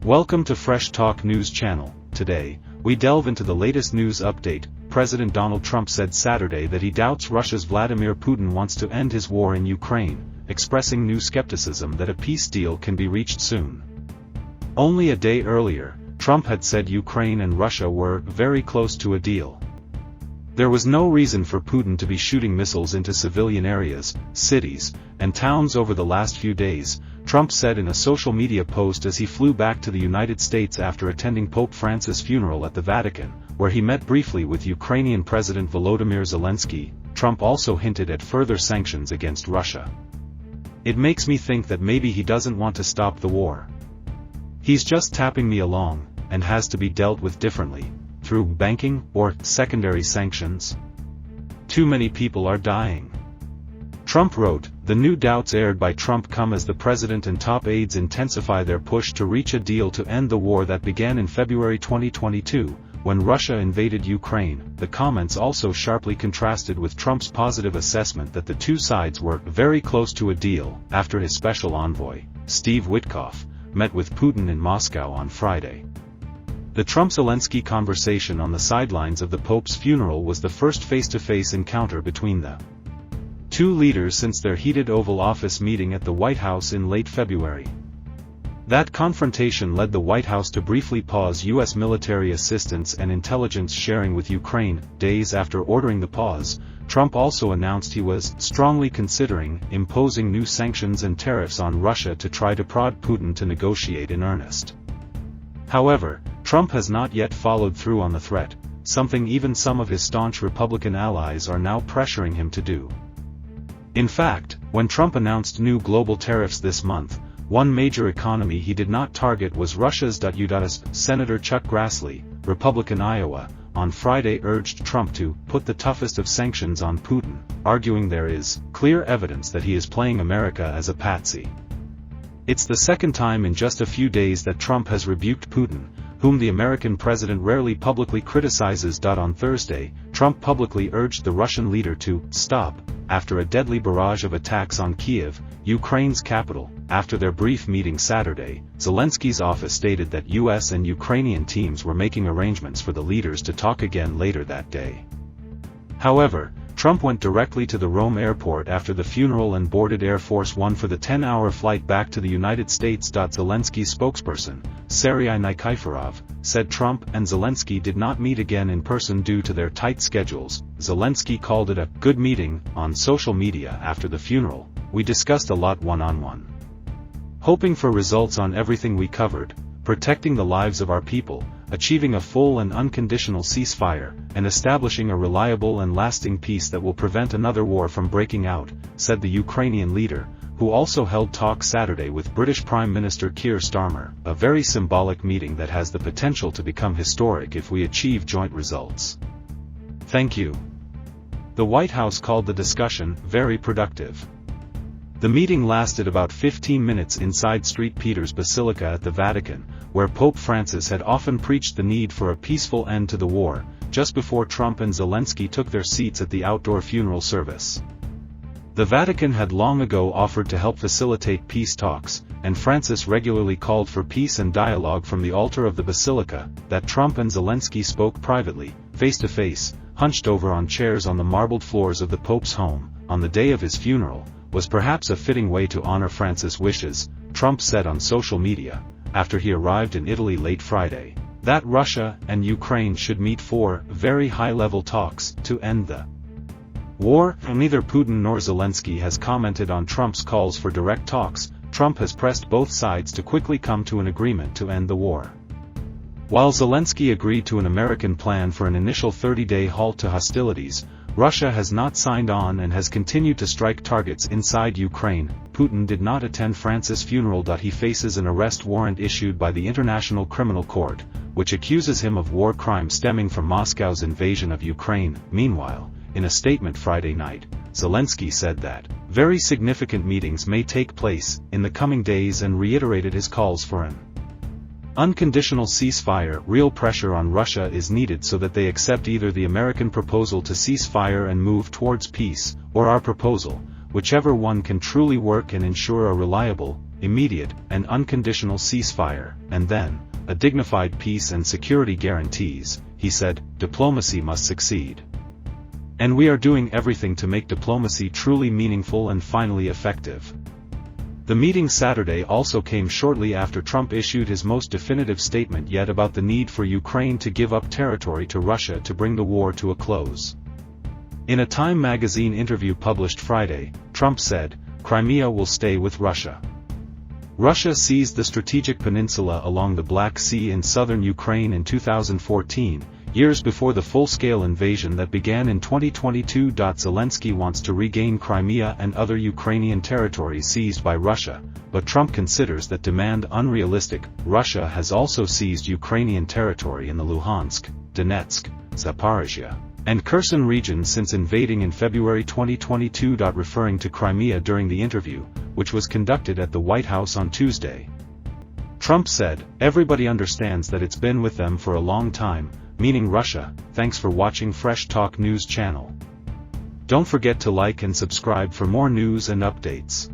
Welcome to Fresh Talk News Channel. Today, we delve into the latest news update. President Donald Trump said Saturday that he doubts Russia's Vladimir Putin wants to end his war in Ukraine, expressing new skepticism that a peace deal can be reached soon. Only a day earlier, Trump had said Ukraine and Russia were very close to a deal. There was no reason for Putin to be shooting missiles into civilian areas, cities, and towns over the last few days, Trump said in a social media post as he flew back to the United States after attending Pope Francis' funeral at the Vatican, where he met briefly with Ukrainian President Volodymyr Zelenskyy. Trump also hinted at further sanctions against Russia. "It makes me think that maybe he doesn't want to stop the war. He's just tapping me along, and has to be dealt with differently, through banking or secondary sanctions. Too many people are dying." Trump wrote, "The new doubts aired by Trump come as the president and top aides intensify their push to reach a deal to end the war that began in February 2022, when Russia invaded Ukraine." The comments also sharply contrasted with Trump's positive assessment that the two sides were very close to a deal, after his special envoy, Steve Witkoff, met with Putin in Moscow on Friday. The Trump-Zelenskyy conversation on the sidelines of the Pope's funeral was the first face-to-face encounter between the two leaders since their heated Oval Office meeting at the White House in late February. That confrontation led the White House to briefly pause U.S. military assistance and intelligence sharing with Ukraine. Days after ordering the pause, Trump also announced he was strongly considering imposing new sanctions and tariffs on Russia to try to prod Putin to negotiate in earnest. However, Trump has not yet followed through on the threat, something even some of his staunch Republican allies are now pressuring him to do. In fact, when Trump announced new global tariffs this month, one major economy he did not target was Russia's. U.S. Senator Chuck Grassley, Republican Iowa, on Friday urged Trump to put the toughest of sanctions on Putin, arguing there is clear evidence that he is playing America as a patsy. It's the second time in just a few days that Trump has rebuked Putin, whom the American president rarely publicly criticizes. On Thursday, Trump publicly urged the Russian leader to stop, after a deadly barrage of attacks on Kyiv, Ukraine's capital. After their brief meeting Saturday, Zelensky's office stated that U.S. and Ukrainian teams were making arrangements for the leaders to talk again later that day. However, Trump went directly to the Rome airport after the funeral and boarded Air Force One for the 10-hour flight back to the United States. Zelensky's spokesperson, Serhiy Nikiforov, said Trump and Zelenskyy did not meet again in person due to their tight schedules. Zelenskyy called it a good meeting on social media after the funeral. "We discussed a lot one-on-one. Hoping for results on everything we covered, protecting the lives of our people, achieving a full and unconditional ceasefire, and establishing a reliable and lasting peace that will prevent another war from breaking out," said the Ukrainian leader, who also held talks Saturday with British Prime Minister Keir Starmer, "A very symbolic meeting that has the potential to become historic if we achieve joint results. Thank you." The White House called the discussion very productive. The meeting lasted about 15 minutes inside St. Peter's Basilica at the Vatican, where Pope Francis had often preached the need for a peaceful end to the war, just before Trump and Zelenskyy took their seats at the outdoor funeral service. The Vatican had long ago offered to help facilitate peace talks, and Francis regularly called for peace and dialogue from the altar of the Basilica. That Trump and Zelenskyy spoke privately, face-to-face, hunched over on chairs on the marbled floors of the Pope's home, on the day of his funeral, was perhaps a fitting way to honor Francis' wishes, Trump said on social media, after he arrived in Italy late Friday, that Russia and Ukraine should meet for very high-level talks to end the war. Neither Putin nor Zelenskyy has commented on Trump's calls for direct talks. Trump has pressed both sides to quickly come to an agreement to end the war. While Zelenskyy agreed to an American plan for an initial 30-day halt to hostilities, Russia has not signed on and has continued to strike targets inside Ukraine. Putin did not attend Francis' funeral. He faces an arrest warrant issued by the International Criminal Court, which accuses him of war crimes stemming from Moscow's invasion of Ukraine. Meanwhile, in a statement Friday night, Zelenskyy said that very significant meetings may take place in the coming days and reiterated his calls for an unconditional ceasefire. Real pressure on Russia is needed so that they accept either the American proposal to cease fire and move towards peace, or our proposal, whichever one can truly work and ensure a reliable, immediate, and unconditional ceasefire, and then, a dignified peace and security guarantees, he said, diplomacy must succeed. And we are doing everything to make diplomacy truly meaningful and finally effective. The meeting Saturday also came shortly after Trump issued his most definitive statement yet about the need for Ukraine to give up territory to Russia to bring the war to a close. In a Time magazine interview published Friday, Trump said, "Crimea will stay with Russia." Russia seized the strategic peninsula along the Black Sea in southern Ukraine in 2014, years before the full-scale invasion that began in 2022. Zelenskyy wants to regain Crimea and other Ukrainian territories seized by Russia, but Trump considers that demand unrealistic. Russia has also seized Ukrainian territory in the Luhansk, Donetsk, Zaporizhia, and Kherson regions since invading in February 2022. Referring to Crimea during the interview, which was conducted at the White House on Tuesday, Trump said, "Everybody understands that it's been with them for a long time, meaning Russia." Thanks for watching Fresh Talk News channel. Don't forget to like and subscribe for more news and updates.